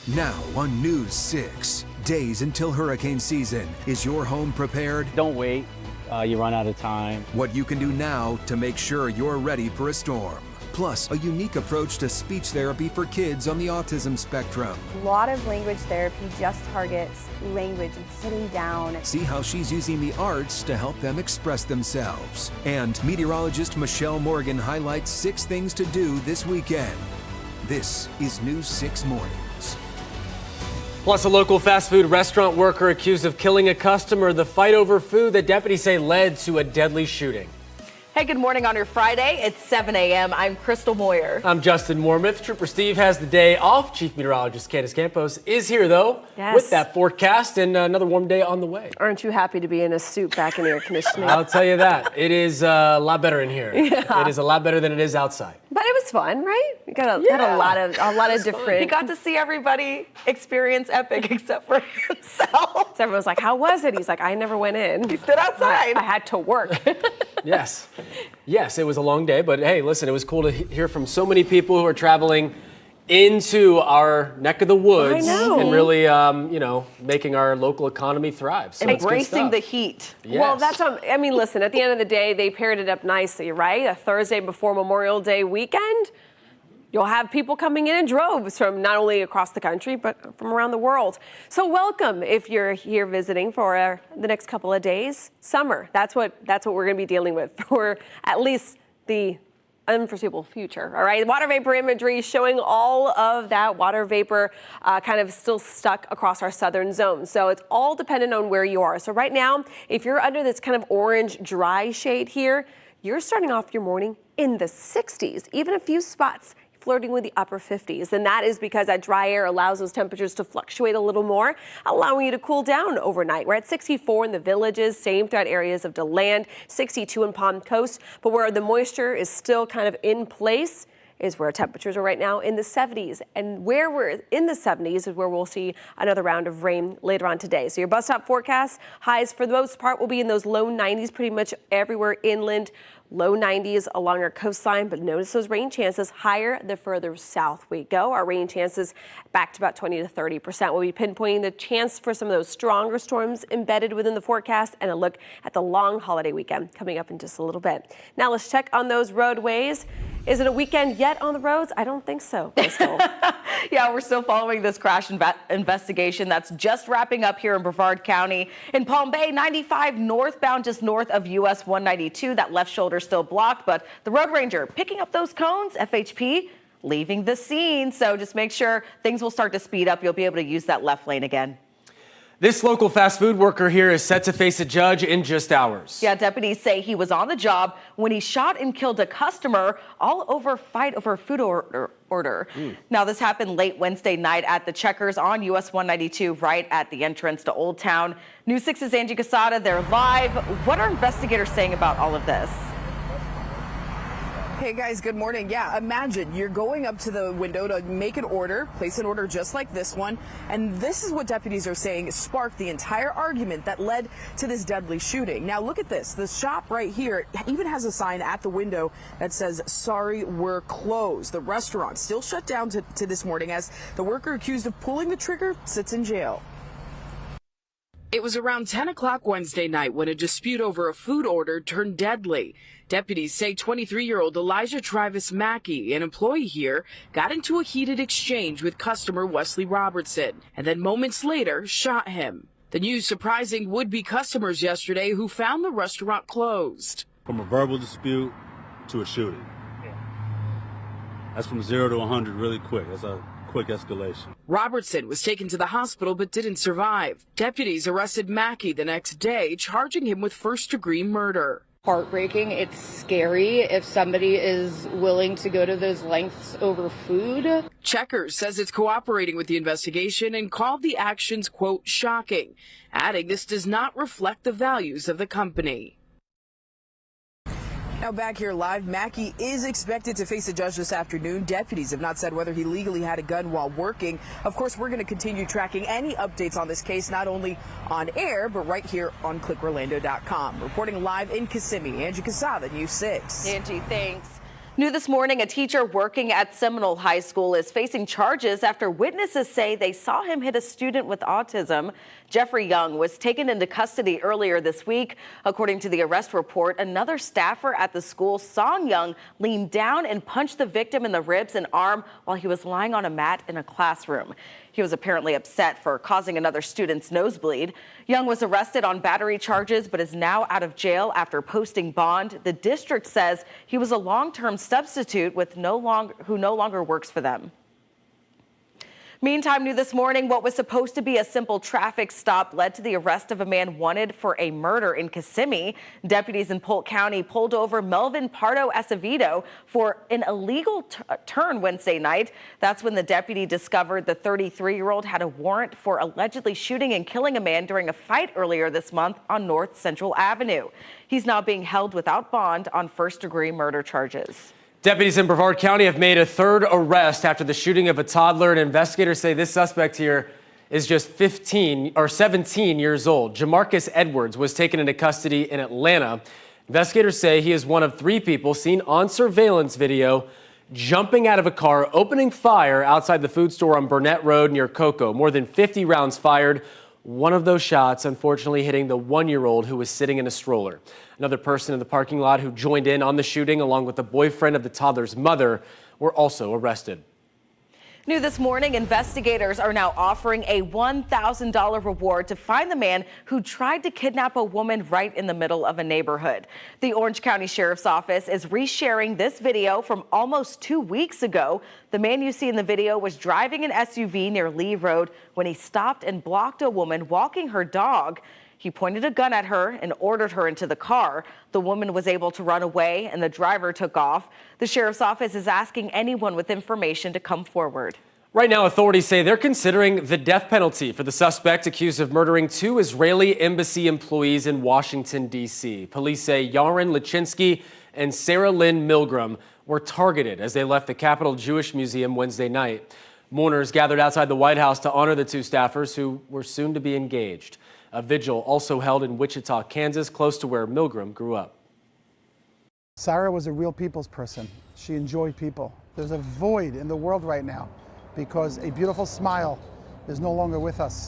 Now on News 6, days until hurricane season. Is your home prepared? Don't wait. You run out of time. What you can do now to make sure you're ready for a storm. Plus, a unique approach to speech therapy for kids on the autism spectrum. A lot of language therapy just targets language and sitting down. See how she's using the arts to help them express themselves. And meteorologist Michelle Morgan highlights 6 things to do this weekend. This is News 6 Mornings. Plus, a local fast food restaurant worker accused of killing a customer. The fight over food that deputies say led to a deadly shooting. Hey, good morning on your Friday. It's 7 a.m. I'm Crystal Moyer. I'm Justin Mormouth. Trooper Steve has the day off. Chief Meteorologist Candace Campos is here, though, with that forecast and another warm day on the way. Aren't you happy to be in a suit back in the air conditioning? I'll tell you that. It is a lot better in here. Yeah. It is a lot better than it is outside. But it was fun, right? We got a lot of different. He got to see everybody experience Epic except for himself. So everyone's like, "How was it?" He's like, "I never went in. He stood outside. I had to work." Yes, it was a long day, but hey, listen, it was cool to hear from so many people who are traveling into our neck of the woods and really, making our local economy thrive. So embracing the heat. Yes. Well, that's I mean, listen, at the end of the day, they paired it up nicely, right? A Thursday before Memorial Day weekend. You'll have people coming in droves from not only across the country, but from around the world. So welcome if you're here visiting for the next couple of days. Summer, that's what we're going to be dealing with for at least the unforeseeable future. All right, water vapor imagery showing all of that water vapor kind of still stuck across our southern zone. So it's all dependent on where you are. So right now, if you're under this kind of orange dry shade here, you're starting off your morning in the 60s, even a few spots flirting with the upper 50s. And that is because that dry air allows those temperatures to fluctuate a little more, allowing you to cool down overnight. We're at 64 in the villages, same throughout areas of DeLand, 62 in Palm Coast. But where the moisture is still kind of in place is where temperatures are right now in the 70s. And where we're in the 70s is where we'll see another round of rain later on today. So your bus stop forecast, highs for the most part will be in those low 90s pretty much everywhere inland. Low 90s along our coastline, but notice those rain chances higher the further south we go. Our rain chances back to about 20 to 30%. We'll be pinpointing the chance for some of those stronger storms embedded within the forecast and a look at the long holiday weekend coming up in just a little bit. Now let's check on those roadways. Is it a weekend yet on the roads? I don't think so, Crystal. Yeah, we're still following this crash investigation that's just wrapping up here in Brevard County. In Palm Bay, 95 northbound, just north of US 192. That left shoulder still blocked, but the road ranger picking up those cones, FHP leaving the scene. So just make sure things will start to speed up. You'll be able to use that left lane again. This local fast food worker here is set to face a judge in just hours. Yeah, deputies say he was on the job when he shot and killed a customer, all over fight over a food order. Now, this happened late Wednesday night at the Checkers on US 192, right at the entrance to Old Town. News 6's Angie Casada, they're live. What are investigators saying about all of this? Hey guys, good morning. Yeah, imagine you're going up to the window to make an order, place an order just like this one, and this is what deputies are saying sparked the entire argument that led to this deadly shooting. Now look at this. The shop right here even has a sign at the window that says, "Sorry, we're closed." The restaurant still shut down to this morning as the worker accused of pulling the trigger sits in jail. It was around 10 o'clock Wednesday night when a dispute over a food order turned deadly. Deputies say 23-year-old Elijah Travis Mackey, an employee here, got into a heated exchange with customer Wesley Robertson and then moments later shot him. The news surprising would-be customers yesterday who found the restaurant closed. From a verbal dispute to a shooting. That's from 0 to 100 really quick. That's a quick escalation. Robertson was taken to the hospital but didn't survive. Deputies arrested Mackey the next day, charging him with first-degree murder. Heartbreaking. It's scary if somebody is willing to go to those lengths over food. Checkers says it's cooperating with the investigation and called the actions, quote, shocking, adding this does not reflect the values of the company. Now back here live, Mackey is expected to face a judge this afternoon. Deputies have not said whether he legally had a gun while working. Of course, we're going to continue tracking any updates on this case, not only on air, but right here on ClickOrlando.com. Reporting live in Kissimmee, Angie Casada, News 6. Angie, thanks. New this morning, a teacher working at Seminole High School is facing charges after witnesses say they saw him hit a student with autism. Jeffrey Young was taken into custody earlier this week. According to the arrest report, another staffer at the school saw Young lean down and punch the victim in the ribs and arm while he was lying on a mat in a classroom. He was apparently upset for causing another student's nosebleed. Young was arrested on battery charges but is now out of jail after posting bond. The district says he was a long-term substitute who no longer works for them. Meantime, new this morning, what was supposed to be a simple traffic stop led to the arrest of a man wanted for a murder in Kissimmee. Deputies in Polk County pulled over Melvin Pardo Acevedo for an illegal turn Wednesday night. That's when the deputy discovered the 33-year-old had a warrant for allegedly shooting and killing a man during a fight earlier this month on North Central Avenue. He's now being held without bond on first-degree murder charges. Deputies in Brevard County have made a third arrest after the shooting of a toddler, and investigators say this suspect here is just 17 years old. Jamarcus Edwards was taken into custody in Atlanta. Investigators say he is one of 3 people seen on surveillance video jumping out of a car, opening fire outside the food store on Burnett Road near Cocoa. More than 50 rounds fired. One of those shots, unfortunately, hitting the 1-year-old who was sitting in a stroller. Another person in the parking lot who joined in on the shooting, along with the boyfriend of the toddler's mother, were also arrested. New this morning, investigators are now offering a $1,000 reward to find the man who tried to kidnap a woman right in the middle of a neighborhood. The Orange County Sheriff's Office is resharing this video from almost 2 weeks ago. The man you see in the video was driving an SUV near Lee Road when he stopped and blocked a woman walking her dog. He pointed a gun at her and ordered her into the car. The woman was able to run away and the driver took off. The sheriff's office is asking anyone with information to come forward. Right now, authorities say they're considering the death penalty for the suspect accused of murdering 2 Israeli embassy employees in Washington, D.C. Police say Yaron Lachinsky and Sarah Lynn Milgram were targeted as they left the Capitol Jewish Museum Wednesday night. Mourners gathered outside the White House to honor the 2 staffers who were soon to be engaged. A vigil also held in Wichita, Kansas, close to where Milgram grew up. Sarah was a real people's person. She enjoyed people. There's a void in the world right now because a beautiful smile is no longer with us.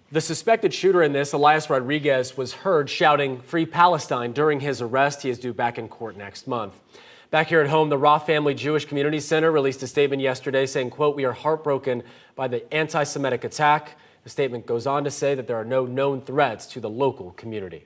The suspected shooter in this, Elias Rodriguez, was heard shouting "Free Palestine" during his arrest. He is due back in court next month. Back here at home, the Roth Family Jewish Community Center released a statement yesterday saying, quote, "We are heartbroken by the anti-Semitic attack." The statement goes on to say that there are no known threats to the local community.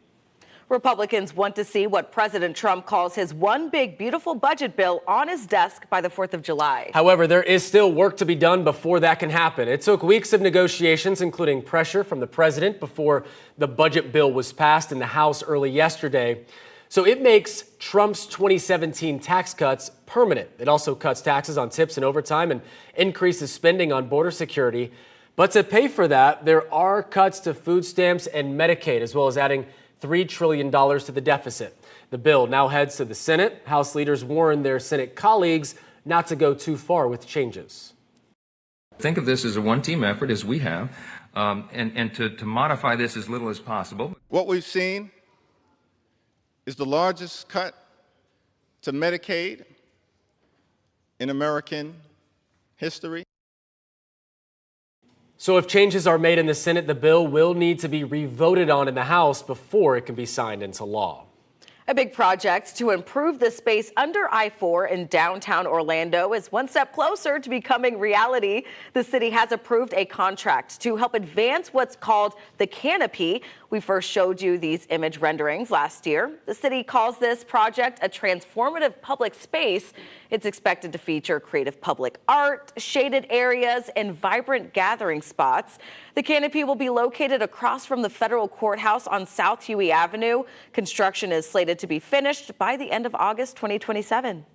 Republicans want to see what President Trump calls his one big beautiful budget bill on his desk by the 4th of July. However, there is still work to be done before that can happen. It took weeks of negotiations, including pressure from the president before the budget bill was passed in the House early yesterday. So it makes Trump's 2017 tax cuts permanent. It also cuts taxes on tips and overtime and increases spending on border security. But to pay for that, there are cuts to food stamps and Medicaid, as well as adding $3 trillion to the deficit. The bill now heads to the Senate. House leaders warn their Senate colleagues not to go too far with changes. Think of this as a one-team effort, as we have, and to modify this as little as possible. What we've seen is the largest cut to Medicaid in American history. So if changes are made in the Senate, the bill will need to be re-voted on in the House before it can be signed into law. A big project to improve the space under I-4 in downtown Orlando is one step closer to becoming reality. The city has approved a contract to help advance what's called the canopy. We first showed you these image renderings last year. The city calls this project a transformative public space. It's expected to feature creative public art, shaded areas, and vibrant gathering spots. The canopy will be located across from the federal courthouse on South Huey Avenue. Construction is slated to be finished by the end of August 2027.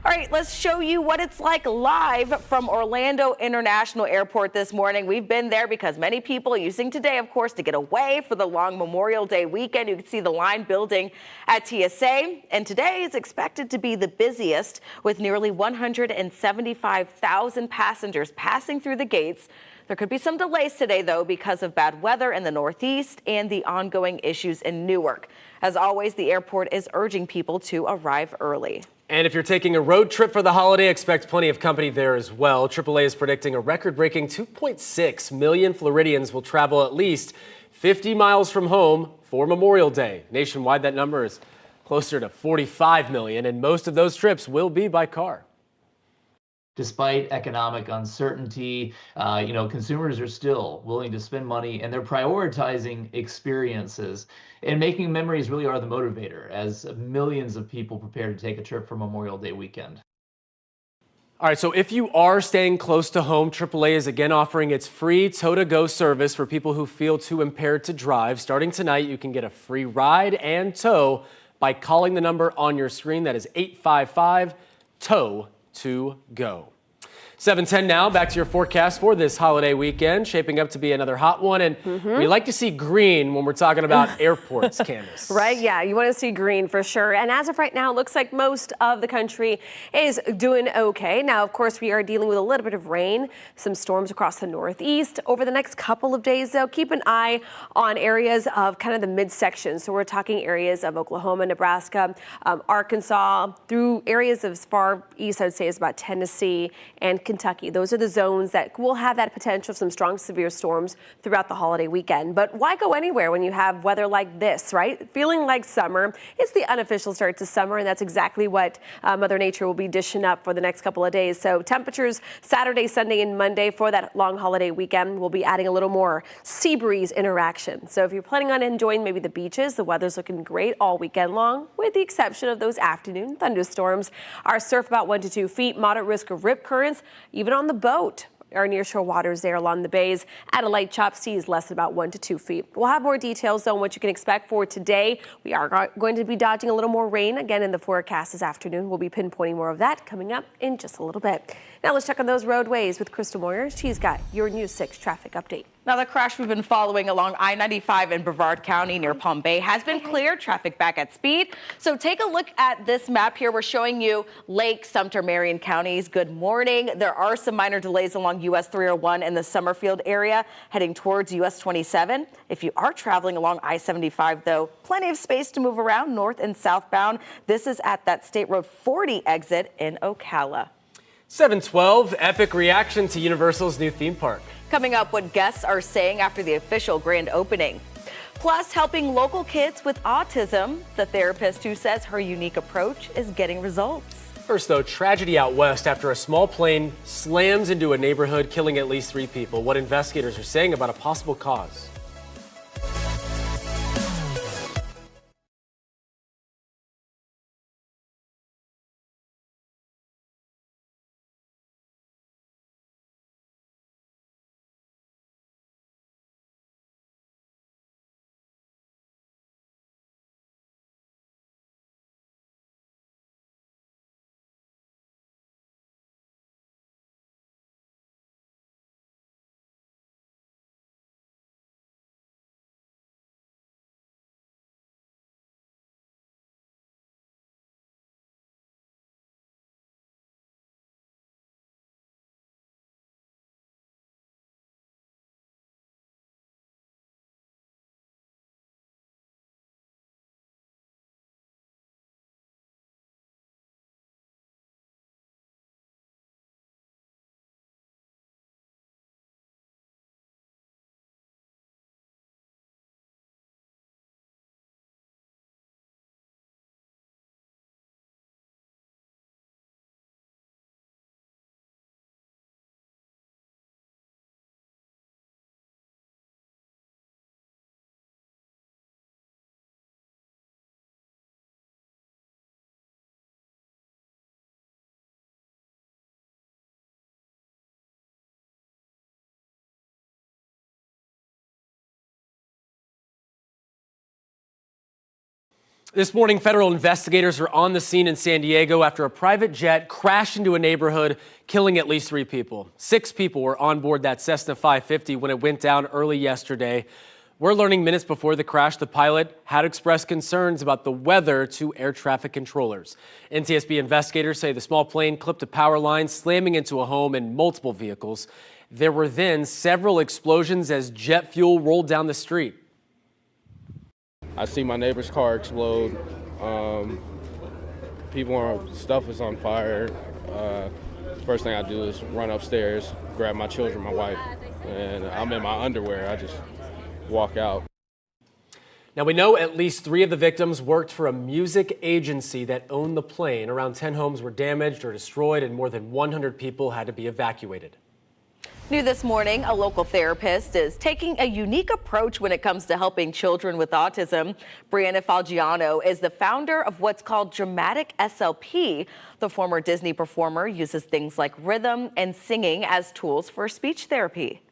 All right, let's show you what it's like live from Orlando International Airport this morning. We've been there because many people using today, of course, to get away for the long Memorial Day weekend. You can see the line building at TSA, and today is expected to be the busiest with nearly 175,000 passengers passing through the gates. There could be some delays today, though, because of bad weather in the Northeast and the ongoing issues in Newark. As always, the airport is urging people to arrive early. And if you're taking a road trip for the holiday, expect plenty of company there as well. AAA is predicting a record-breaking 2.6 million Floridians will travel at least 50 miles from home for Memorial Day. Nationwide, that number is closer to 45 million, and most of those trips will be by car. Despite economic uncertainty, consumers are still willing to spend money, and they're prioritizing experiences. And making memories really are the motivator, as millions of people prepare to take a trip for Memorial Day weekend. All right, so if you are staying close to home, AAA is again offering its free tow-to-go service for people who feel too impaired to drive. Starting tonight, you can get a free ride and tow by calling the number on your screen. That is 855-TOW-TO-GO. 7:10 now, back to your forecast for this holiday weekend. Shaping up to be another hot one, and we like to see green when we're talking about airports, Candace. Right, yeah, you want to see green for sure. And as of right now, it looks like most of the country is doing okay. Now, of course, we are dealing with a little bit of rain, some storms across the northeast. Over the next couple of days, though, keep an eye on areas of kind of the midsection. So we're talking areas of Oklahoma, Nebraska, Arkansas, through areas as far east, I would say, as about Tennessee and Kentucky. Those are the zones that will have that potential of some strong, severe storms throughout the holiday weekend. But why go anywhere when you have weather like this, right? Feeling like summer. It's the unofficial start to summer, and that's exactly what Mother Nature will be dishing up for the next couple of days. So temperatures Saturday, Sunday, and Monday for that long holiday weekend will be adding a little more sea breeze interaction. So if you're planning on enjoying maybe the beaches, the weather's looking great all weekend long, with the exception of those afternoon thunderstorms. Our surf about 1 to 2 feet, moderate risk of rip currents. Even on the boat, our nearshore waters there along the bays at a light chop seas less than about 1 to 2 feet. We'll have more details on what you can expect for today. We are going to be dodging a little more rain again in the forecast this afternoon. We'll be pinpointing more of that coming up in just a little bit. Now let's check on those roadways with Crystal Moyer. She's got your News 6 traffic update. Now, the crash we've been following along I-95 in Brevard County near Palm Bay has been cleared, traffic back at speed. So take a look at this map here. We're showing you Lake, Sumter, Marion counties. Good morning. There are some minor delays along US 301 in the Summerfield area heading towards US 27. If you are traveling along I-75, though, plenty of space to move around north and southbound. This is at that State Road 40 exit in Ocala. 7:12, epic reaction to Universal's new theme park. Coming up, what guests are saying after the official grand opening. Plus, helping local kids with autism, the therapist who says her unique approach is getting results. First, though, tragedy out west after a small plane slams into a neighborhood, killing at least 3 people. What investigators are saying about a possible cause. This morning, federal investigators are on the scene in San Diego after a private jet crashed into a neighborhood, killing at least 3 people. 6 people were on board that Cessna 550 when it went down early yesterday. We're learning minutes before the crash, the pilot had expressed concerns about the weather to air traffic controllers. NTSB investigators say the small plane clipped a power line, slamming into a home and multiple vehicles. There were then several explosions as jet fuel rolled down the street. I see my neighbor's car explode. stuff is on fire, first thing I do is run upstairs, grab my children, my wife, and I'm in my underwear. I just walk out. Now, we know at least 3 of the victims worked for a music agency that owned the plane. Around 10 homes were damaged or destroyed, and more than 100 people had to be evacuated. New this morning, a local therapist is taking a unique approach when it comes to helping children with autism. Brianna Falgiano is the founder of what's called Dramatic SLP. The former Disney performer uses things like rhythm and singing as tools for speech therapy.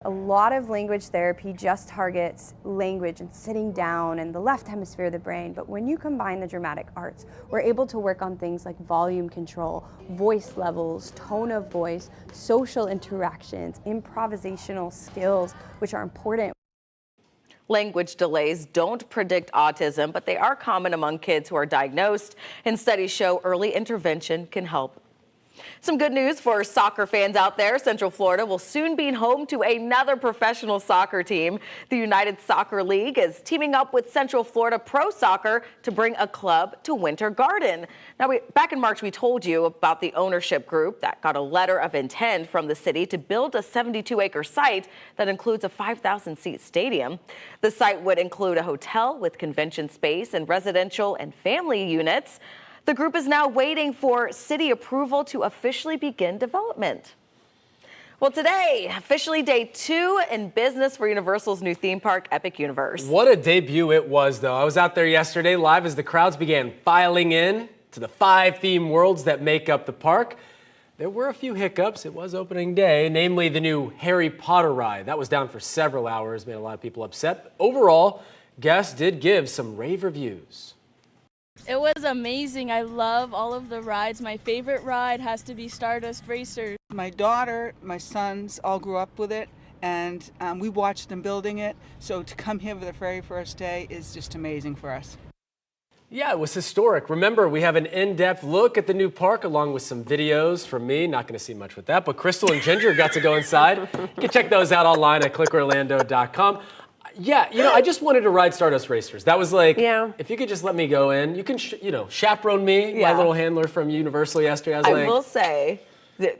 A lot of language therapy just targets language and sitting down and the left hemisphere of the brain. But when you combine the dramatic arts, we're able to work on things like volume control, voice levels, tone of voice, social interactions, improvisational skills, which are important. Language delays don't predict autism, but they are common among kids who are diagnosed, and studies show early intervention can help. Some good news for soccer fans out there. Central Florida will soon be home to another professional soccer team. The United Soccer League is teaming up with Central Florida Pro Soccer to bring a club to Winter Garden. Now, back in March, we told you about the ownership group that got a letter of intent from the city to build a 72-acre site that includes a 5,000-seat stadium. The site would include a hotel with convention space and residential and family units. The group is now waiting for city approval to officially begin development. Well, today, officially day 2 in business for Universal's new theme park, Epic Universe. What a debut it was, though. I was out there yesterday live as the crowds began filing in to the 5 theme worlds that make up the park. There were a few hiccups. It was opening day, namely the new Harry Potter ride. That was down for several hours, made a lot of people upset. But overall, guests did give some rave reviews. It was amazing. I love all of the rides. My favorite ride has to be Stardust Racers. My daughter, my sons all grew up with it, and we watched them building it. So to come here for the very first day is just amazing for us. Yeah, it was historic. Remember, we have an in-depth look at the new park along with some videos from me. Not going to see much with that, but Crystal and Ginger got to go inside. You can check those out online at clickorlando.com. Yeah, I just wanted to ride Stardust Racers. That was like, if you could just let me go in, you can, chaperone me, my little handler from Universal yesterday. I will say,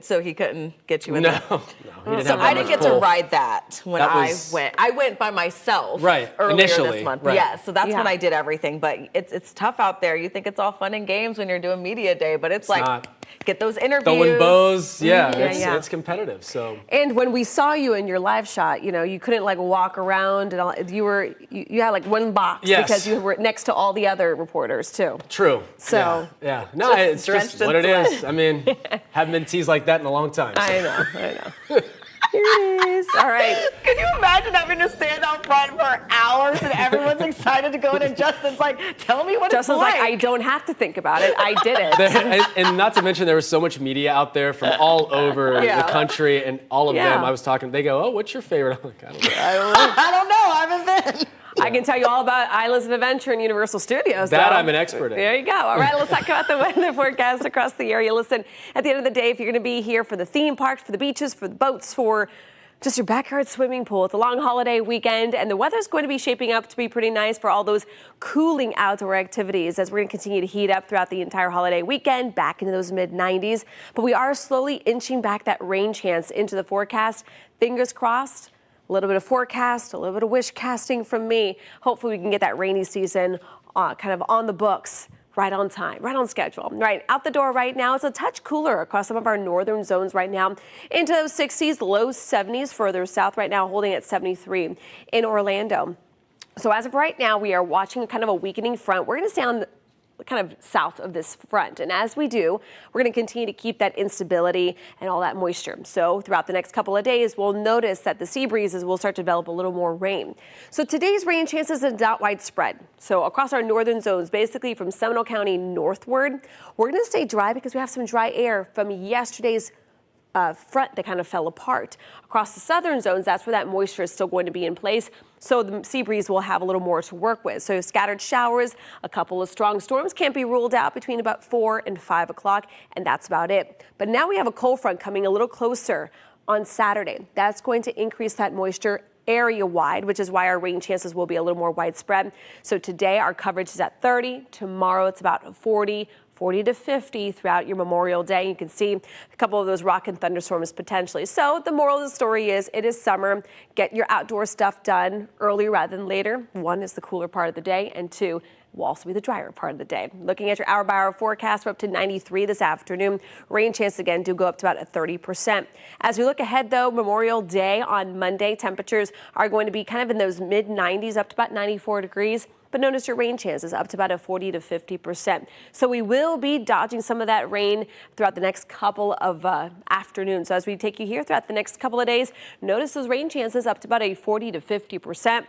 so he couldn't get you in there? No, he didn't have I that didn't much get to pull. ride that when I went. I went by myself earlier initially, this month. right. Yeah, so that's when I did everything. But it's tough out there. You think it's all fun and games when you're doing media day, but it's like, not. Get those interviews. Throwing bows, it's competitive. So. And when we saw you in your live shot, you couldn't like walk around and all. You had like one box because you were next to all the other reporters too. True. So yeah. No, it's just what it is. I mean, haven't been teased like that in a long time. So. I know. Here it is. All right. Can you imagine having to stand out front for hours and everyone's excited to go in and Justin's like, tell me what Justin's it's like. I don't have to think about it. I did it. and not to mention there was so much media out there from all over the country, and all of them I was talking, they go, oh, what's your favorite? I'm like, I don't know. I don't know. I haven't been. I can tell you all about Islands of Adventure in Universal Studios. That I'm an expert in. There you go. All right, let's talk about the weather forecast across the area. Listen, at the end of the day, if you're going to be here for the theme parks, for the beaches, for the boats, for just your backyard swimming pool, it's a long holiday weekend, and the weather's going to be shaping up to be pretty nice for all those cooling outdoor activities as we're going to continue to heat up throughout the entire holiday weekend, back into those mid-90s. But we are slowly inching back that rain chance into the forecast. Fingers crossed. A little bit of forecast, a little bit of wish casting from me. Hopefully we can get that rainy season kind of on the books, right on time, right on schedule. Right out the door right now, it's a touch cooler across some of our northern zones right now. Into those 60s, low 70s further south right now, holding at 73 in Orlando. So as of right now, we are watching kind of a weakening front. We're going to stay on the kind of south of this front. And as we do, we're going to continue to keep that instability and all that moisture. So throughout the next couple of days, we'll notice that the sea breezes will start to develop a little more rain. So today's rain chances are not widespread. So across our northern zones, basically from Seminole County northward, we're going to stay dry because we have some dry air from yesterday's front that kind of fell apart. Across the southern zones, that's where that moisture is still going to be in place. So the sea breeze will have a little more to work with. So scattered showers, a couple of strong storms can't be ruled out between about 4 and 5 o'clock, and that's about it. But now we have a cold front coming a little closer on Saturday. That's going to increase that moisture area-wide, which is why our rain chances will be a little more widespread. So today our coverage is at 30. Tomorrow it's about 40 to 50 throughout your Memorial Day. You can see a couple of those rock and thunderstorms potentially. So the moral of the story is it is summer. Get your outdoor stuff done earlier rather than later. One is the cooler part of the day, and two will also be the drier part of the day. Looking at your hour-by-hour forecast, we're up to 93 this afternoon. Rain chance again do go up to about 30%. As we look ahead, though, Memorial Day on Monday, temperatures are going to be kind of in those mid-90s up to about 94 degrees. But notice your rain chances up to about 40 to 50%. So we will be dodging some of that rain throughout the next couple of afternoons. So as we take you here throughout the next couple of days, notice those rain chances up to about 40 to 50%.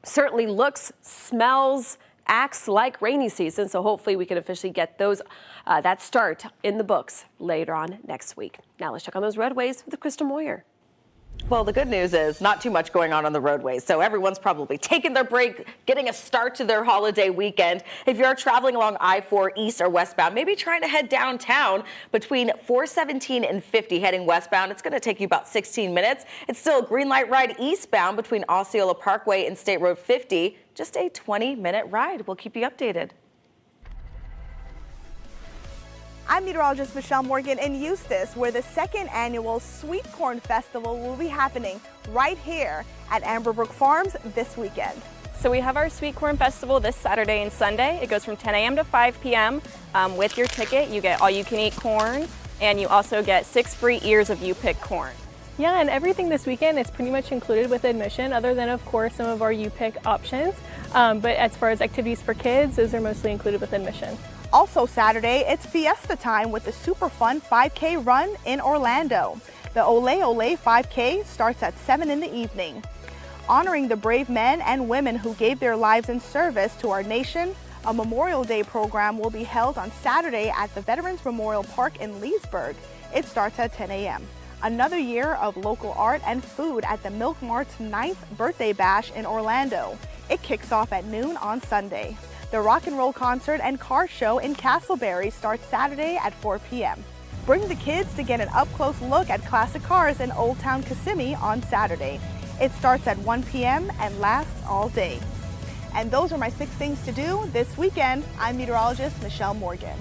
Certainly looks, smells, acts like rainy season. So hopefully we can officially get those that start in the books later on next week. Now let's check on those roadways with Krista Moyer. Well, the good news is not too much going on the roadways, so everyone's probably taking their break, getting a start to their holiday weekend. If you're traveling along I-4 east or westbound, maybe trying to head downtown between 417 and 50 heading westbound, it's going to take you about 16 minutes. It's still a green light ride eastbound between Osceola Parkway and State Road 50. Just a 20-minute ride. We'll keep you updated. I'm meteorologist Michelle Morgan in Eustis, where the second annual Sweet Corn Festival will be happening right here at Amberbrook Farms this weekend. So we have our Sweet Corn Festival this Saturday and Sunday. It goes from 10 a.m. to 5 p.m. With your ticket, you get all-you-can-eat corn, and you also get 6 free ears of you-pick corn. Yeah, and everything this weekend is pretty much included with admission, other than, of course, some of our you-pick options. But as far as activities for kids, those are mostly included with admission. Also Saturday, it's fiesta time with the super fun 5K run in Orlando. The Ole Ole 5K starts at 7 in the evening. Honoring the brave men and women who gave their lives in service to our nation, a Memorial Day program will be held on Saturday at the Veterans Memorial Park in Leesburg. It starts at 10 a.m. Another year of local art and food at the Milk Mart's 9th birthday bash in Orlando. It kicks off at noon on Sunday. The rock and roll concert and car show in Castleberry starts Saturday at 4 p.m. Bring the kids to get an up-close look at classic cars in Old Town Kissimmee on Saturday. It starts at 1 p.m. and lasts all day. And those are my 6 things to do this weekend. I'm meteorologist Michelle Morgan.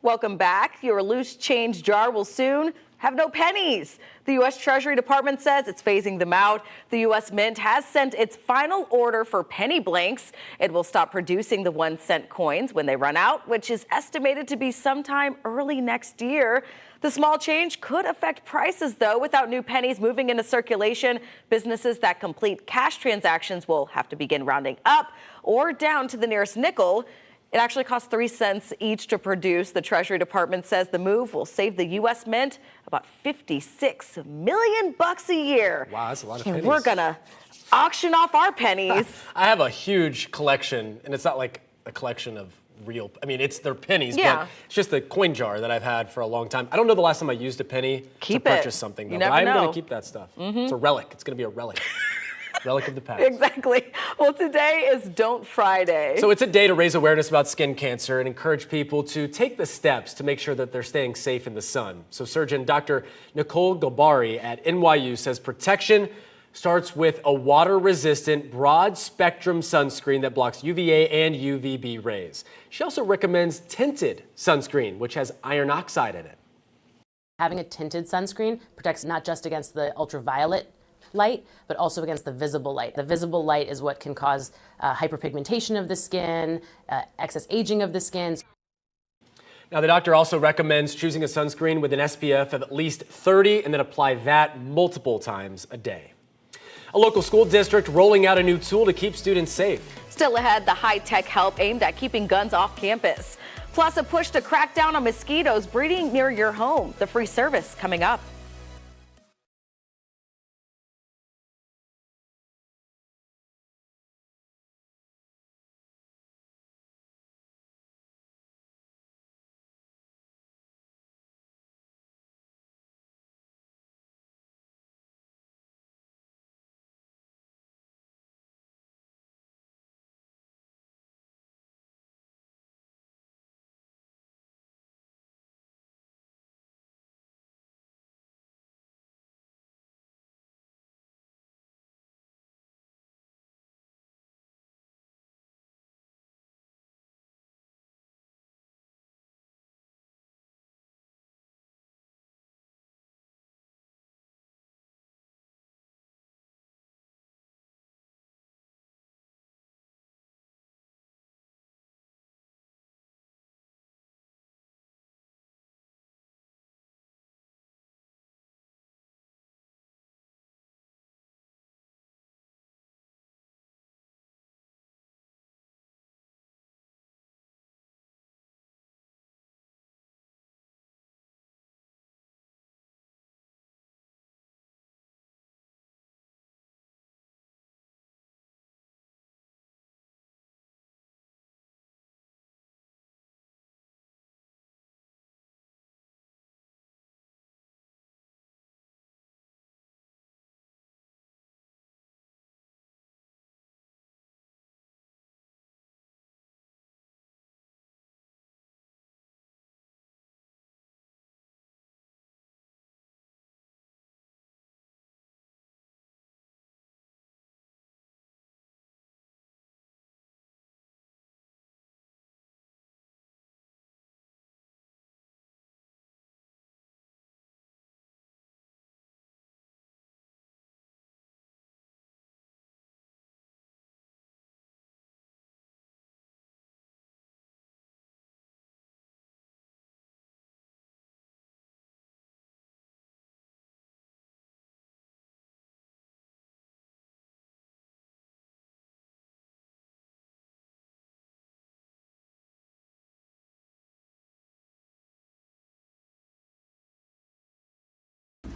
Welcome back. Your loose change jar will soon have no pennies. The U.S. Treasury Department says it's phasing them out. The U.S. Mint has sent its final order for penny blanks. It will stop producing the 1-cent coins when they run out, which is estimated to be sometime early next year. The small change could affect prices, though. Without new pennies moving into circulation, businesses that complete cash transactions will have to begin rounding up or down to the nearest nickel. It actually costs 3 cents each to produce. The Treasury Department says the move will save the U.S. Mint about $56 million a year. Wow, that's a lot of And pennies. we're gonna auction off our pennies. I have a huge collection, and it's not like a collection of real, I mean, they're pennies, Yeah. but it's just a coin jar that I've had for a long time. I don't know the last time I used a penny Keep to it. purchase something, though. You But never I'm know. going to keep that stuff. It's a relic. It's going to be a relic. Relic of the past. Exactly. Well, today is Don't Friday. So it's a day to raise awareness about skin cancer and encourage people to take the steps to make sure that they're staying safe in the sun. So surgeon Dr. Nicole Gabari at NYU says protection starts with a water-resistant, broad-spectrum sunscreen that blocks UVA and UVB rays. She also recommends tinted sunscreen, which has iron oxide in it. Having a tinted sunscreen protects not just against the ultraviolet light, but also against the visible light. The visible light is what can cause hyperpigmentation of the skin, excess aging of the skin. Now, the doctor also recommends choosing a sunscreen with an SPF of at least 30 and then apply that multiple times a day. A local school district rolling out a new tool to keep students safe. Still ahead, the high-tech help aimed at keeping guns off campus. Plus, a push to crack down on mosquitoes breeding near your home. The free service coming up.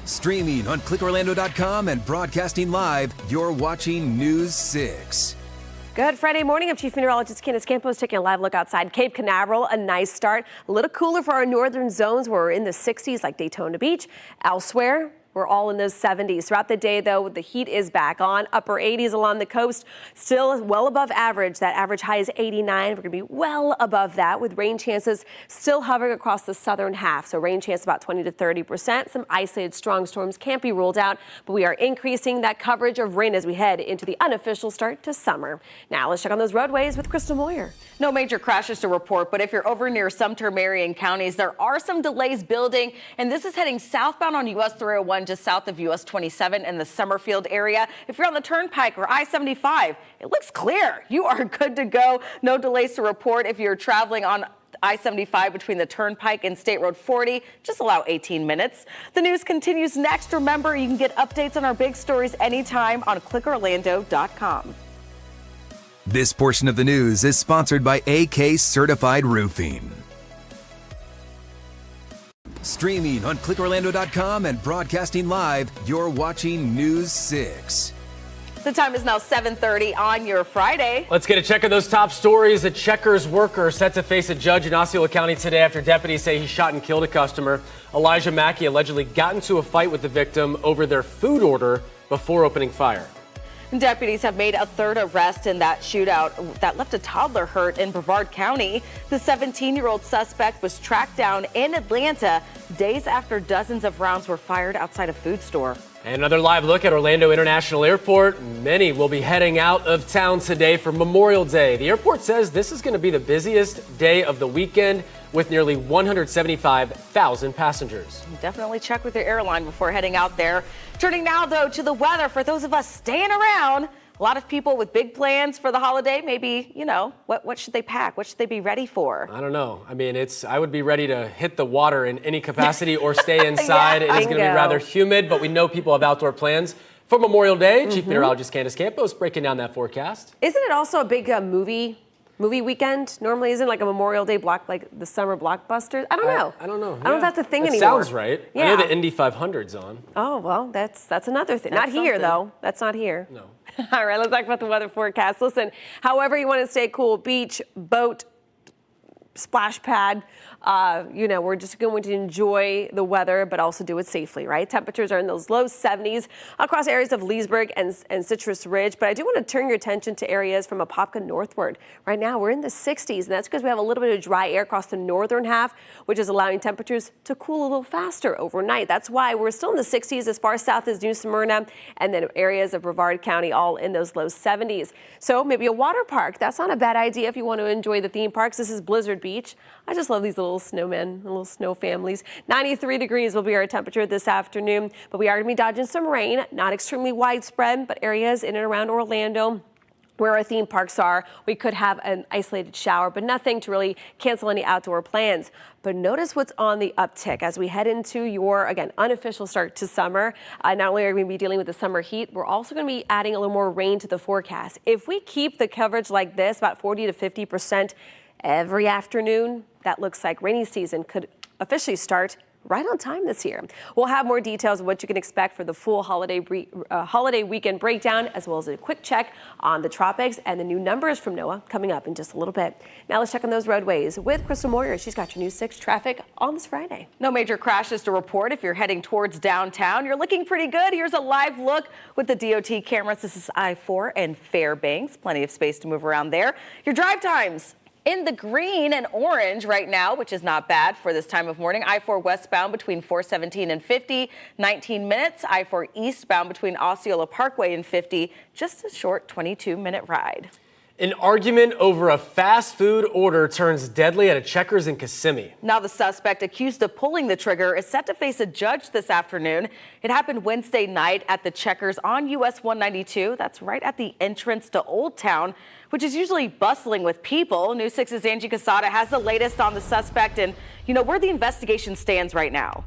Streaming on clickorlando.com and broadcasting live, you're watching News 6. Good Friday morning. I'm Chief Meteorologist Candace Campos taking a live look outside Cape Canaveral. A nice start. A little cooler for our northern zones. We're in the 60s like Daytona Beach. Elsewhere, we're all in those 70s. Throughout the day, though, the heat is back on. Upper 80s along the coast, still well above average. That average high is 89. We're going to be well above that with rain chances still hovering across the southern half. So rain chance about 20 to 30%. Some isolated strong storms can't be ruled out, but we are increasing that coverage of rain as we head into the unofficial start to summer. Now let's check on those roadways with Crystal Moyer. No major crashes to report, but if you're over near Sumter, Marion counties, there are some delays building, and this is heading southbound on US 301 just south of US 27 in the Summerfield area. If you're on the Turnpike or I-75, it looks clear. You are good to go. No delays to report if you're traveling on I-75 between the Turnpike and State Road 40. Just allow 18 minutes. The news continues next. Remember, you can get updates on our big stories anytime on clickorlando.com. This portion of the news is sponsored by AK Certified Roofing. Streaming on clickorlando.com and broadcasting live, you're watching News 6. The time is now 7:30 on your Friday. Let's get a check of those top stories. A Checkers worker set to face a judge in Osceola County today after deputies say he shot and killed a customer. Elijah Mackey allegedly got into a fight with the victim over their food order before opening fire. Deputies have made a third arrest in that shootout that left a toddler hurt in Brevard County. The 17-year-old suspect was tracked down in Atlanta days after dozens of rounds were fired outside a food store. And another live look at Orlando International Airport. Many will be heading out of town today for Memorial Day. The airport says this is going to be the busiest day of the weekend with nearly 175,000 passengers. Definitely check with your airline before heading out there. Turning now, though, to the weather for those of us staying around. A lot of people with big plans for the holiday. Maybe, what should they pack? What should they be ready for? I don't know. I mean, I would be ready to hit the water in any capacity or stay inside. Yeah, it is going to be rather humid, but we know people have outdoor plans for Memorial Day. Chief Meteorologist Candace Campos breaking down that forecast. Isn't it also a big movie weekend? Normally, isn't like a Memorial Day block, like the summer blockbusters? I don't know. I don't know. I don't know if that's a thing anymore. Sounds right. Yeah. I know the Indy 500's on. Oh, well, that's another thing. Not here, though. That's not here. No. All right, let's talk about the weather forecast. Listen, however you want to stay cool, beach, boat, splash pad, we're just going to enjoy the weather, but also do it safely, right? Temperatures are in those low 70s across areas of Leesburg and Citrus Ridge, but I do want to turn your attention to areas from Apopka northward. Right now, we're in the 60s, and that's because we have a little bit of dry air across the northern half, which is allowing temperatures to cool a little faster overnight. That's why we're still in the 60s as far south as New Smyrna, and then areas of Brevard County all in those low 70s. So maybe a water park. That's not a bad idea if you want to enjoy the theme parks. This is Blizzard Beach. I just love these little snowmen, little snow families. 93 degrees will be our temperature this afternoon, but we are going to be dodging some rain, not extremely widespread, but areas in and around Orlando where our theme parks are, we could have an isolated shower, but nothing to really cancel any outdoor plans. But notice what's on the uptick as we head into your, again, unofficial start to summer. Not only are we going to be dealing with the summer heat, we're also going to be adding a little more rain to the forecast. If we keep the coverage like this, about 40 to 50% every afternoon, that looks like rainy season could officially start right on time this year. We'll have more details of what you can expect for the full holiday weekend breakdown, as well as a quick check on the tropics and the new numbers from NOAA coming up in just a little bit. Now let's check on those roadways with Crystal Moyer. She's got your News 6 traffic on this Friday. No major crashes to report if you're heading towards downtown. You're looking pretty good. Here's a live look with the DOT cameras. This is I-4 and Fairbanks. Plenty of space to move around there. Your drive times in the green and orange right now, which is not bad for this time of morning. I-4 westbound between 417 and 50, 19 minutes. I-4 eastbound between Osceola Parkway and 50, just a short 22-minute ride. An argument over a fast food order turns deadly at a Checkers in Kissimmee. Now the suspect accused of pulling the trigger is set to face a judge this afternoon. It happened Wednesday night at the Checkers on US 192. That's right at the entrance to Old Town, which is usually bustling with people. News 6's Angie Casada has the latest on the suspect and, where the investigation stands right now.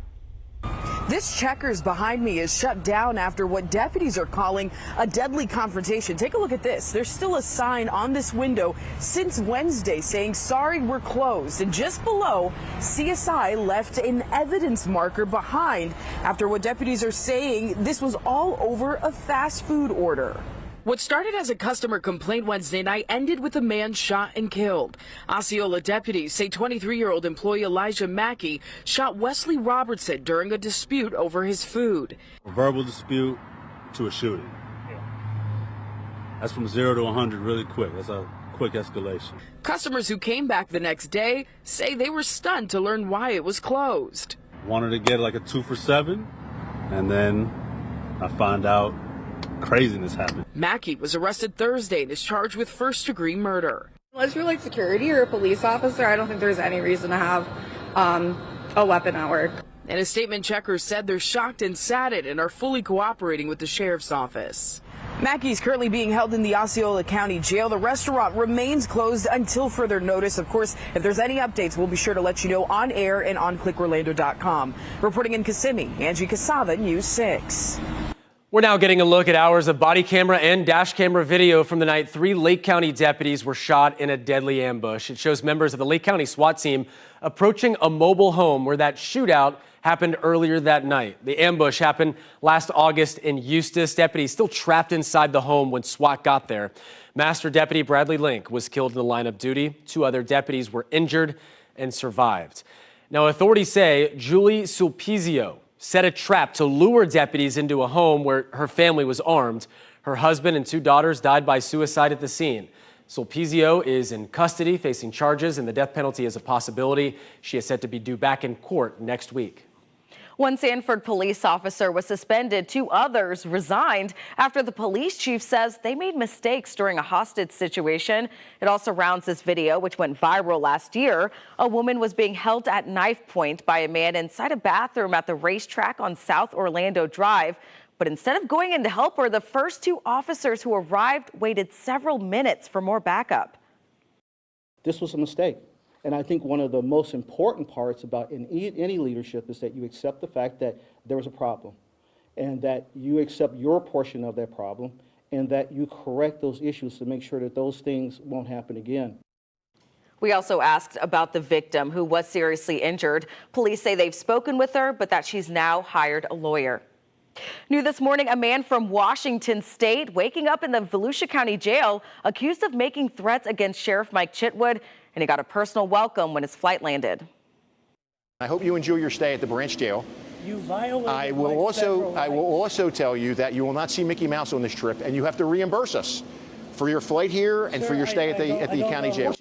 This Checkers behind me is shut down after what deputies are calling a deadly confrontation. Take a look at this. There's still a sign on this window since Wednesday saying, "Sorry, we're closed." And just below, CSI left an evidence marker behind after what deputies are saying this was all over a fast food order. What started as a customer complaint Wednesday night ended with a man shot and killed. Osceola deputies say 23-year-old employee Elijah Mackey shot Wesley Robertson during a dispute over his food. A verbal dispute to a shooting. That's from 0 to 100 really quick. That's a quick escalation. Customers who came back the next day say they were stunned to learn why it was closed. Wanted to get like a 2 for $7, and then I find out craziness happened. Mackey was arrested Thursday and is charged with first-degree murder. Unless you're like security or a police officer, I don't think there's any reason to have a weapon at work. In a statement, Checkers said they're shocked and saddened and are fully cooperating with the sheriff's office. Mackey is currently being held in the Osceola County Jail. The restaurant remains closed until further notice. Of course, if there's any updates, we'll be sure to let you know on air and on clickorlando.com. Reporting in Kissimmee, Angie Casada, News 6. We're now getting a look at hours of body camera and dash camera video from the night 3 Lake County deputies were shot in a deadly ambush. It shows members of the Lake County SWAT team approaching a mobile home where that shootout happened earlier that night. The ambush happened last August in Eustis. Deputies still trapped inside the home when SWAT got there. Master Deputy Bradley Link was killed in the line of duty. 2 other deputies were injured and survived. Now, authorities say Julie Sulpizio set a trap to lure deputies into a home where her family was armed. Her husband and 2 daughters died by suicide at the scene. Sulpizio is in custody facing charges, and the death penalty is a possibility. She is set to be due back in court next week. One Sanford police officer was suspended. 2 others resigned after the police chief says they made mistakes during a hostage situation. It all surrounds this video, which went viral last year. A woman was being held at knife point by a man inside a bathroom at the racetrack on South Orlando Drive. But instead of going in to help her, the first 2 officers who arrived waited several minutes for more backup. This was a mistake. And I think one of the most important parts about any leadership is that you accept the fact that there was a problem and that you accept your portion of that problem and that you correct those issues to make sure that those things won't happen again. We also asked about the victim who was seriously injured. Police say they've spoken with her, but that she's now hired a lawyer. New this morning, a man from Washington State waking up in the Volusia County Jail accused of making threats against Sheriff Mike Chitwood, and he got a personal welcome when his flight landed. I hope you enjoy your stay at the branch jail. You violated I will also tell you that you will not see Mickey Mouse on this trip, and you have to reimburse us for your flight here and for your stay at the county jail.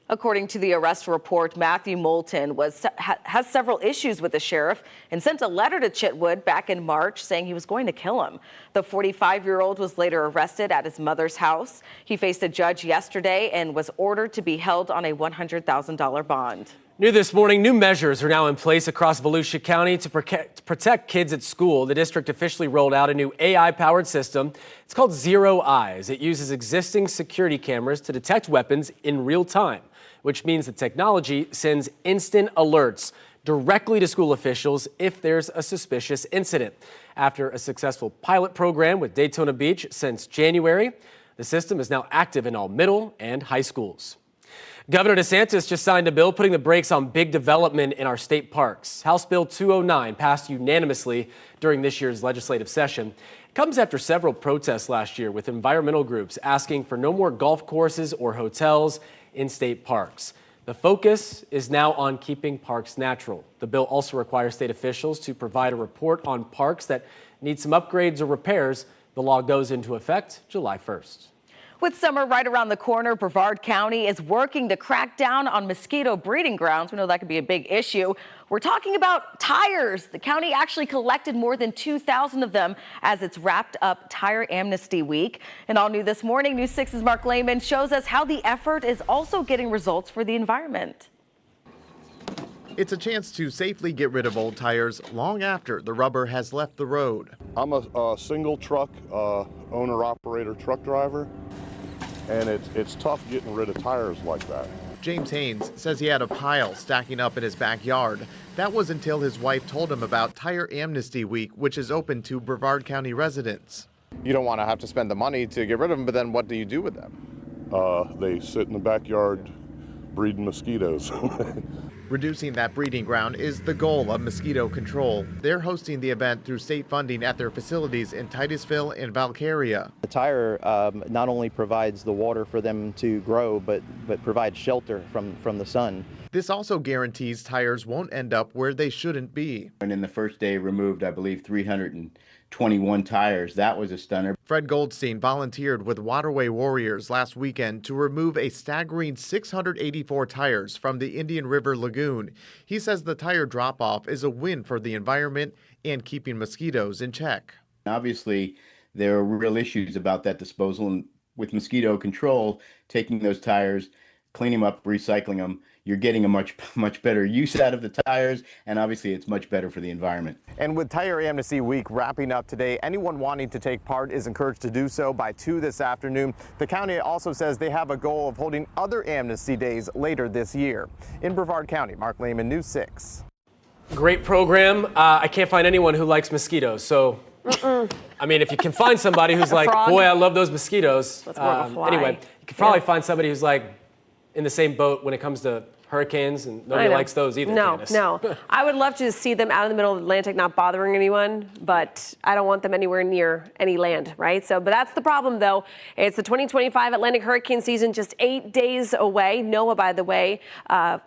According to the arrest report, Matthew Moulton has several issues with the sheriff and sent a letter to Chitwood back in March saying he was going to kill him. The 45-year-old was later arrested at his mother's house. He faced a judge yesterday and was ordered to be held on a $100,000 bond. New this morning, new measures are now in place across Volusia County to protect kids at school. The district officially rolled out a new AI-powered system. It's called Zero Eyes. It uses existing security cameras to detect weapons in real time, which means the technology sends instant alerts directly to school officials if there's a suspicious incident. After a successful pilot program with Daytona Beach since January, the system is now active in all middle and high schools. Governor DeSantis just signed a bill putting the brakes on big development in our state parks. House Bill 209 passed unanimously during this year's legislative session. It comes after several protests last year with environmental groups asking for no more golf courses or hotels in state parks. The focus is now on keeping parks natural. The bill also requires state officials to provide a report on parks that need some upgrades or repairs. The law goes into effect July 1st. With summer right around the corner, Brevard County is working to crack down on mosquito breeding grounds. We know that could be a big issue. We're talking about tires. The county actually collected more than 2,000 of them as it's wrapped up Tire Amnesty Week. And all new this morning, News 6's Mark Lehman shows us how the effort is also getting results for the environment. It's a chance to safely get rid of old tires long after the rubber has left the road. I'm a single truck owner-operator truck driver, and it's tough getting rid of tires like that. James Haynes says he had a pile stacking up in his backyard. That was until his wife told him about Tire Amnesty Week, which is open to Brevard County residents. You don't want to have to spend the money to get rid of them, but then what do you do with them? They sit in the backyard breeding mosquitoes. Reducing that breeding ground is the goal of mosquito control. They're hosting the event through state funding at their facilities in Titusville and Valcaria. The tire not only provides the water for them to grow, but provides shelter from the sun. This also guarantees tires won't end up where they shouldn't be. And in the first day removed, I believe, 321 tires. That was a stunner. Fred Goldstein volunteered with Waterway Warriors last weekend to remove a staggering 684 tires from the Indian River Lagoon. He says the tire drop-off is a win for the environment and keeping mosquitoes in check. Obviously, there are real issues about that disposal, and with mosquito control, taking those tires, cleaning them up, recycling them, you're getting a much better use out of the tires, and obviously it's much better for the environment. And with Tire Amnesty Week wrapping up today, anyone wanting to take part is encouraged to do so by 2 this afternoon. The county also says they have a goal of holding other amnesty days later this year. In Brevard County, Mark Lehman, News 6. Great program. I can't find anyone who likes mosquitoes, so I mean, if you can find somebody who's like, frog? boy, I love those mosquitoes. That's more of a fly. Anyway, you could probably find somebody who's like in the same boat when it comes to hurricanes, and nobody likes those either. No, Candace. no. I would love to see them out in the middle of the Atlantic, not bothering anyone, but I don't want them anywhere near any land, right? So, but that's the problem, though. It's the 2025 Atlantic hurricane season, just 8 days away. NOAA, by the way,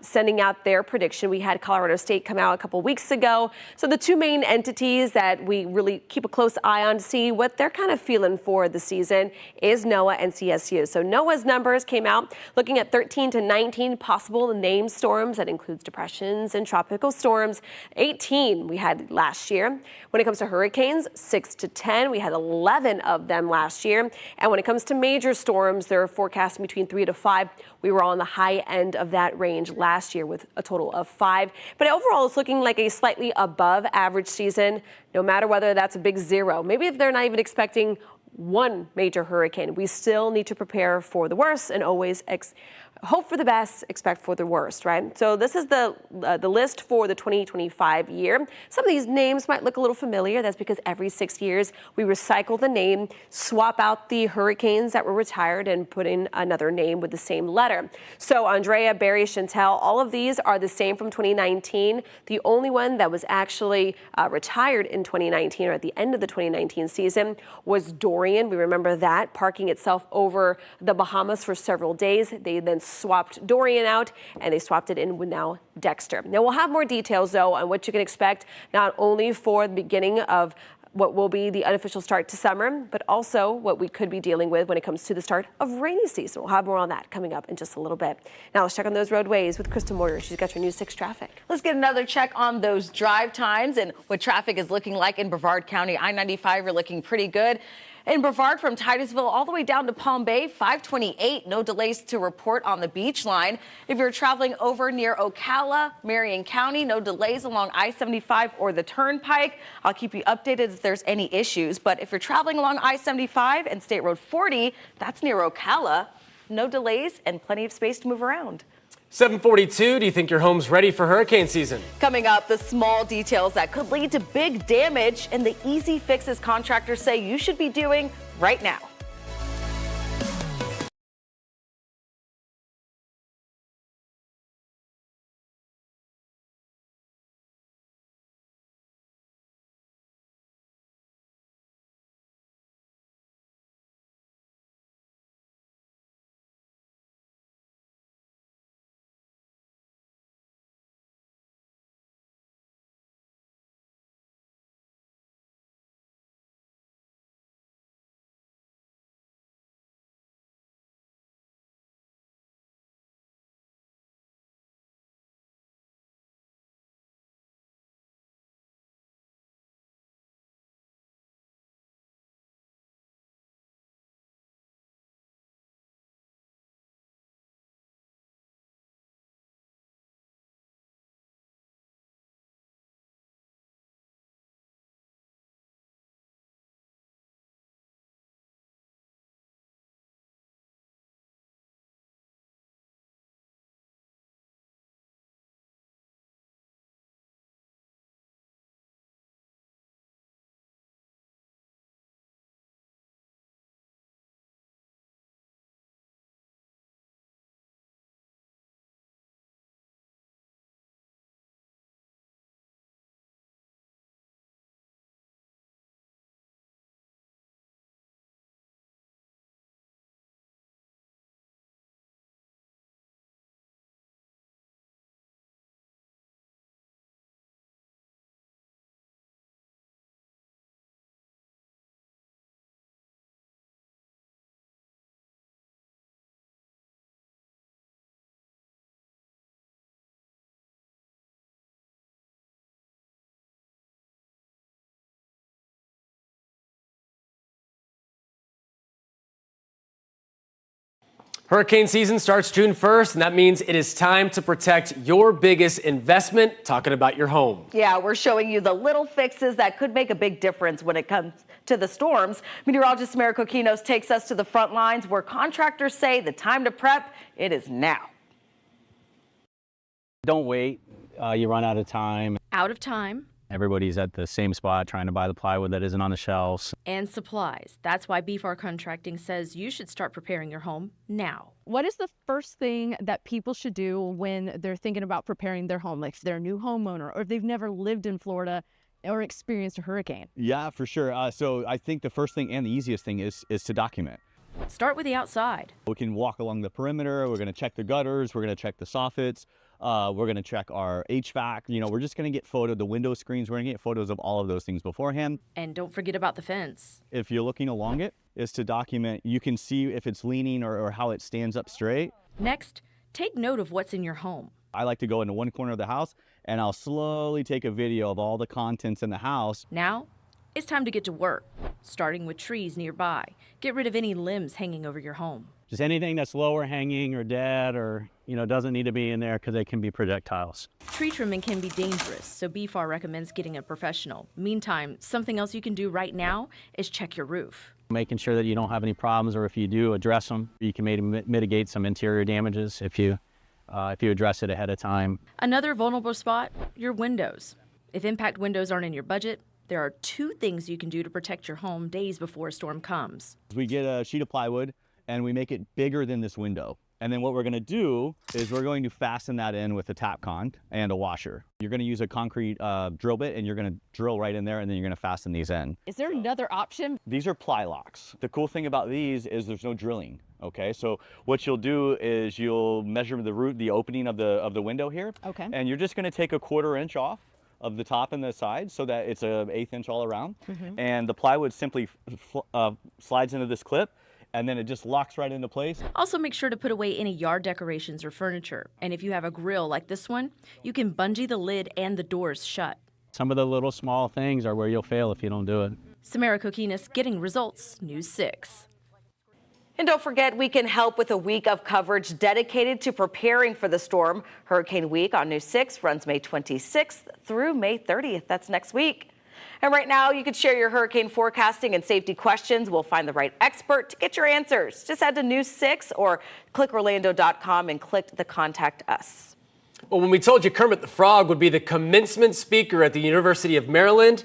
sending out their prediction. We had Colorado State come out a couple weeks ago. So the two main entities that we really keep a close eye on to see what they're kind of feeling for the season is NOAA and CSU. So NOAA's numbers came out looking at 13 to 19 possible named storms. That includes depressions and tropical storms. 18 we had last year. When it comes to hurricanes, 6 to 10. We had 11 of them last year. And when it comes to major storms, they're forecasting between 3 to 5. We were on the high end of that range last year with a total of 5. But overall, it's looking like a slightly above average season, no matter whether that's a big 0. Maybe if they're not even expecting one major hurricane, we still need to prepare for the worst and always hope for the best, expect for the worst, right? So this is the list for the 2025 year. Some of these names might look a little familiar. That's because every 6 years we recycle the name, swap out the hurricanes that were retired, and put in another name with the same letter. So Andrea, Barry, Chantel, all of these are the same from 2019. The only one that was actually retired in 2019, or at the end of the 2019 season, was Dorian. We remember that, parking itself over the Bahamas for several days. They then swapped Dorian out, and they swapped it in with now Dexter. Now we'll have more details though on what you can expect, not only for the beginning of what will be the unofficial start to summer, but also what we could be dealing with when it comes to the start of rainy season. We'll have more on that coming up in just a little bit. Now let's check on those roadways with Krista Moyer. She's got your News 6 traffic. Let's get another check on those drive times and what traffic is looking like in Brevard County. I-95 are looking pretty good. In Brevard, from Titusville all the way down to Palm Bay, 528, no delays to report on the beach line. If you're traveling over near Ocala, Marion County, no delays along I-75 or the Turnpike. I'll keep you updated if there's any issues. But if you're traveling along I-75 and State Road 40, that's near Ocala, no delays and plenty of space to move around. 7:42, do you think your home's ready for hurricane season? Coming up, the small details that could lead to big damage and the easy fixes contractors say you should be doing right now. Hurricane season starts June 1st, and that means it is time to protect your biggest investment, talking about your home. Yeah, we're showing you the little fixes that could make a big difference when it comes to the storms. Meteorologist Samara Kokinos takes us to the front lines where contractors say the time to prep, it is now. Don't wait. You run out of time. Out of time. Everybody's at the same spot trying to buy the plywood that isn't on the shelves. And supplies. That's why BFAR Contracting says you should start preparing your home now. What is the first thing that people should do when they're thinking about preparing their home? Like if they're a new homeowner or if they've never lived in Florida or experienced a hurricane? Yeah, for sure. So I think the first thing and the easiest thing is to document. Start with the outside. We can walk along the perimeter. We're going to check the gutters. We're going to check the soffits. We're going to check our HVAC. We're just going to get the window screens. We're going to get photos of all of those things beforehand. And don't forget about the fence. If you're looking along it, is to document. You can see if it's leaning or how it stands up straight. Next, take note of what's in your home. I like to go into one corner of the house and I'll slowly take a video of all the contents in the house. Now, it's time to get to work, starting with trees nearby. Get rid of any limbs hanging over your home. Just anything that's lower hanging or dead or, doesn't need to be in there because they can be projectiles. Tree trimming can be dangerous, so BFAR recommends getting a professional. Meantime, something else you can do right now is check your roof. Making sure that you don't have any problems, or if you do, address them. You can maybe mitigate some interior damages if you address it ahead of time. Another vulnerable spot, your windows. If impact windows aren't in your budget, there are 2 things you can do to protect your home days before a storm comes. We get a sheet of plywood and we make it bigger than this window. And then what we're going to do is we're going to fasten that in with a Tapcon and a washer. You're going to use a concrete drill bit and you're going to drill right in there, and then you're going to fasten these in. Is there another option? These are ply locks. The cool thing about these is there's no drilling. Okay, so what you'll do is you'll measure the opening of the window here. Okay. And you're just going to take a 1/4 inch off of the top and the sides so that it's an 1/8 inch all around. And the plywood simply slides into this clip, and then it just locks right into place. Also, make sure to put away any yard decorations or furniture. And if you have a grill like this one, you can bungee the lid and the doors shut. Some of the little small things are where you'll fail if you don't do it. Samara Kokinos, Getting Results, News 6. And don't forget, we can help with a week of coverage dedicated to preparing for the storm. Hurricane Week on News 6 runs May 26th through May 30th. That's next week. And right now, you can share your hurricane forecasting and safety questions. We'll find the right expert to get your answers. Just head to News 6 or clickorlando.com and click the Contact Us. Well, when we told you Kermit the Frog would be the commencement speaker at the University of Maryland,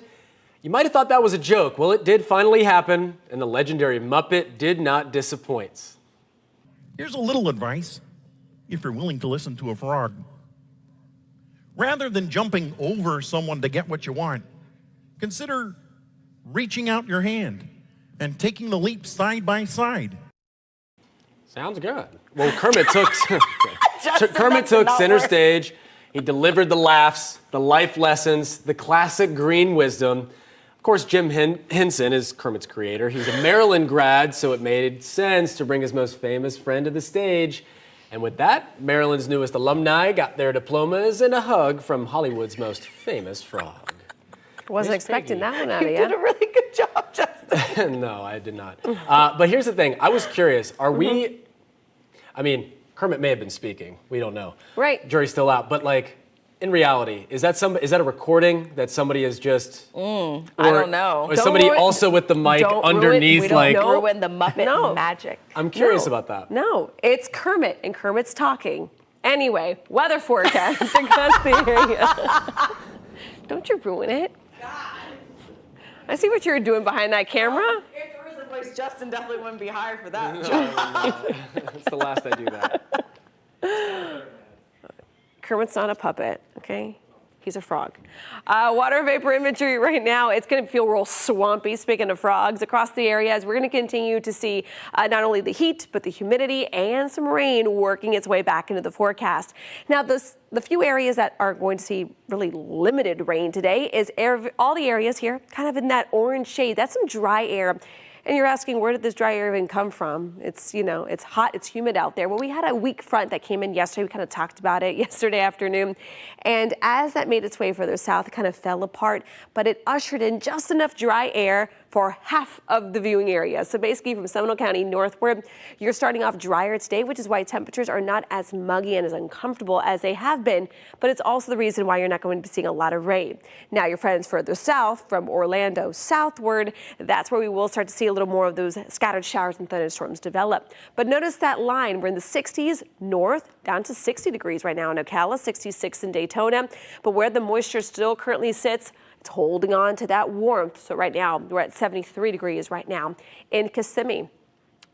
you might have thought that was a joke. Well, it did finally happen, and the legendary Muppet did not disappoint. Here's a little advice, if you're willing to listen to a frog. Rather than jumping over someone to get what you want, consider reaching out your hand and taking the leap side by side. Sounds good. Well, Kermit took center stage. He delivered the laughs, the life lessons, the classic green wisdom. Of course, Jim Henson is Kermit's creator. He's a Maryland grad, so it made sense to bring his most famous friend to the stage. And with that, Maryland's newest alumni got their diplomas and a hug from Hollywood's most famous frog. Wasn't expecting that one out of you. You did a really good job, Justin. No, I did not. But here's the thing. I was curious. Are we... I mean, Kermit may have been speaking. We don't know. Right. Jury's still out. But, like, in reality, is that a recording that somebody is just... I don't know. Or is somebody also with the mic underneath, like... Don't ruin the Muppet magic. I'm curious about that. No, it's Kermit, and Kermit's talking. Anyway, weather forecast across the area. Don't you ruin it. I see what you're doing behind that camera. If there was a place, Justin definitely wouldn't be hired for that. It's the last I do that. Kermit's not a puppet, okay? He's a frog. Water vapor imagery right now, it's going to feel real swampy, speaking of frogs, across the areas. We're going to continue to see not only the heat, but the humidity and some rain working its way back into the forecast. Now, the few areas that are going to see really limited rain today is all the areas here kind of in that orange shade. That's some dry air. And you're asking, where did this dry air even come from? It's, you know, it's hot, it's humid out there. Well, we had a weak front that came in yesterday. We kind of talked about it yesterday afternoon. And as that made its way further south, it kind of fell apart, but it ushered in just enough dry air for half of the viewing area. So basically from Seminole County northward, you're starting off drier today, which is why temperatures are not as muggy and as uncomfortable as they have been, but it's also the reason why you're not going to be seeing a lot of rain. Now, your friends further south from Orlando southward, that's where we will start to see a little more of those scattered showers and thunderstorms develop. But notice that line, we're in the 60s north, down to 60 degrees right now in Ocala, 66 in Daytona, but where the moisture still currently sits, it's holding on to that warmth. So right now, we're at 73 degrees right now in Kissimmee.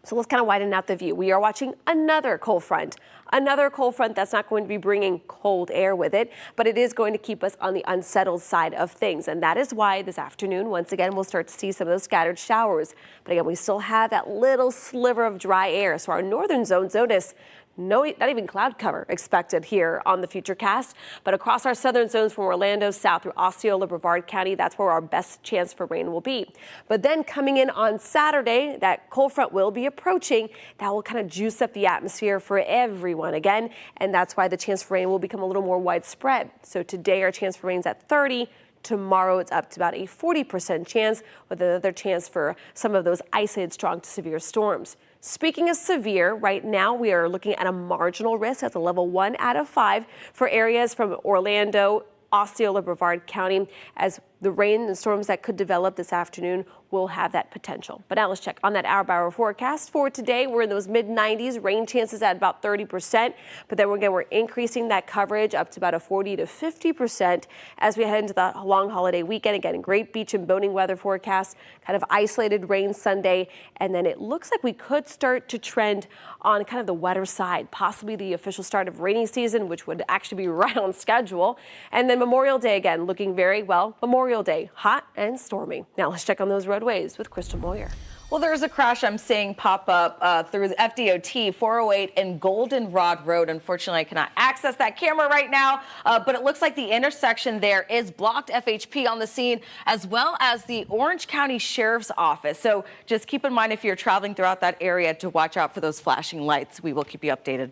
So let's kind of widen out the view. We are watching another cold front that's not going to be bringing cold air with it, but it is going to keep us on the unsettled side of things. And that is why this afternoon, once again, we'll start to see some of those scattered showers. But again, we still have that little sliver of dry air. So our northern zones, notice, not even cloud cover expected here on the Futurecast, but across our southern zones from Orlando south through Osceola, Brevard County, that's where our best chance for rain will be. But then coming in on Saturday, that cold front will be approaching. That will kind of juice up the atmosphere for everyone again, and that's why the chance for rain will become a little more widespread. So today our chance for rain is at 30. Tomorrow it's up to about a 40% chance, with another chance for some of those isolated strong to severe storms. Speaking of severe, right now we are looking at a marginal risk. That's a level 1 out of 5 for areas from Orlando, Osceola, Brevard County, as the rain and storms that could develop this afternoon will have that potential. But now let's check on that hour-by-hour forecast for today. We're in those mid-90s, rain chances at about 30%, but then we're increasing that coverage up to about a 40 to 50% as we head into the long holiday weekend. Again, great beach and boating weather forecast, kind of isolated rain Sunday, and then it looks like we could start to trend on kind of the wetter side, possibly the official start of rainy season, which would actually be right on schedule. And then Memorial Day again, looking very well. Memorial Day, hot and stormy. Now let's check on those roadways with Crystal Moyer. Well, there's a crash I'm seeing pop up through the FDOT 408 and Goldenrod Road. Unfortunately, I cannot access that camera right now, but it looks like the intersection there is blocked. FHP on the scene, as well as the Orange County Sheriff's Office. So just keep in mind if you're traveling throughout that area to watch out for those flashing lights. We will keep you updated.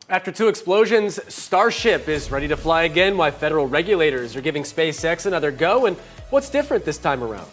After 2 explosions, Starship is ready to fly again, while federal regulators are giving SpaceX another go. And what's different this time around?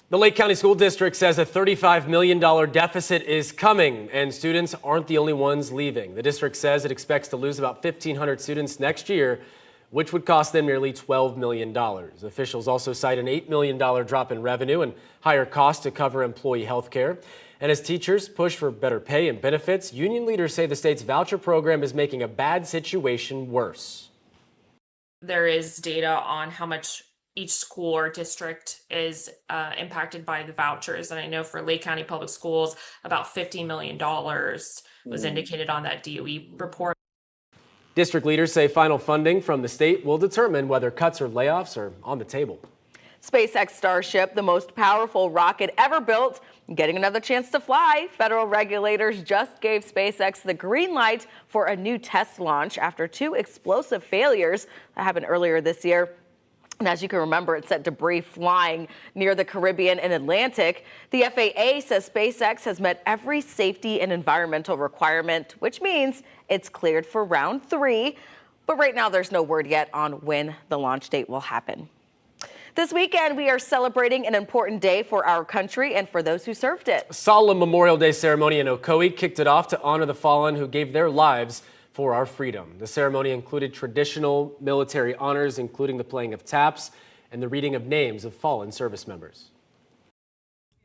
The Lake County School District says a $35 million deficit is coming, and students aren't the only ones leaving. The district says it expects to lose about 1,500 students next year, which would cost them nearly $12 million. Officials also cite an $8 million drop in revenue and higher costs to cover employee health care. And as teachers push for better pay and benefits, union leaders say the state's voucher program is making a bad situation worse. There is data on how much each school or district is impacted by the vouchers. And I know for Lake County Public Schools, about $50 million was indicated on that DOE report. District leaders say final funding from the state will determine whether cuts or layoffs are on the table. SpaceX Starship, the most powerful rocket ever built, getting another chance to fly. Federal regulators just gave SpaceX the green light for a new test launch after 2 explosive failures that happened earlier this year. And as you can remember, it sent debris flying near the Caribbean and Atlantic. The FAA says SpaceX has met every safety and environmental requirement, which means it's cleared for round 3. But right now, there's no word yet on when the launch date will happen. This weekend, we are celebrating an important day for our country and for those who served it. A solemn Memorial Day ceremony in Ocoee kicked it off to honor the fallen who gave their lives for our freedom. The ceremony included traditional military honors, including the playing of taps and the reading of names of fallen service members.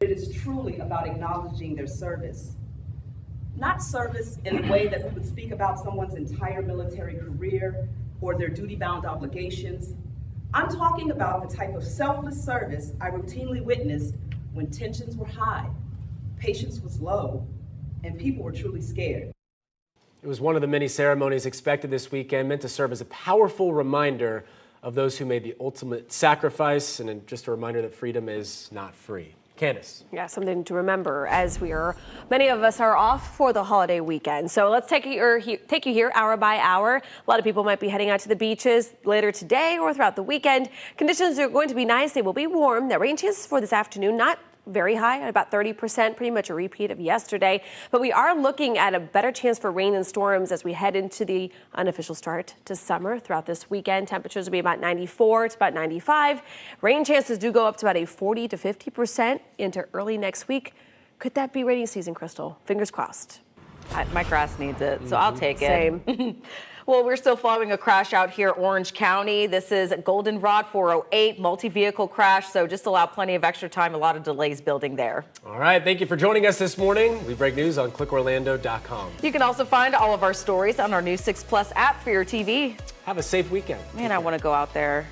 It is truly about acknowledging their service. Not service in the way that we would speak about someone's entire military career or their duty-bound obligations. I'm talking about the type of selfless service I routinely witnessed when tensions were high, patience was low, and people were truly scared. It was one of the many ceremonies expected this weekend, meant to serve as a powerful reminder of those who made the ultimate sacrifice, and just a reminder that freedom is not free. Candace. Yeah, something to remember as many of us are off for the holiday weekend. So let's take you here hour by hour. A lot of people might be heading out to the beaches later today or throughout the weekend. Conditions are going to be nice. They will be warm. The rain chances for this afternoon, not very high at about 30%, pretty much a repeat of yesterday. But we are looking at a better chance for rain and storms as we head into the unofficial start to summer throughout this weekend. Temperatures will be about 94 to about 95. Rain chances do go up to about a 40 to 50% into early next week. Could that be rainy season, Crystal? Fingers crossed. My grass needs it, so I'll take it. Same. Well, we're still following a crash out here, Orange County. This is Goldenrod 408, multi-vehicle crash, so just allow plenty of extra time, a lot of delays building there. All right, thank you for joining us this morning. We break news on clickorlando.com. You can also find all of our stories on our new 6 Plus app for your TV. Have a safe weekend. Man, I want to go out there.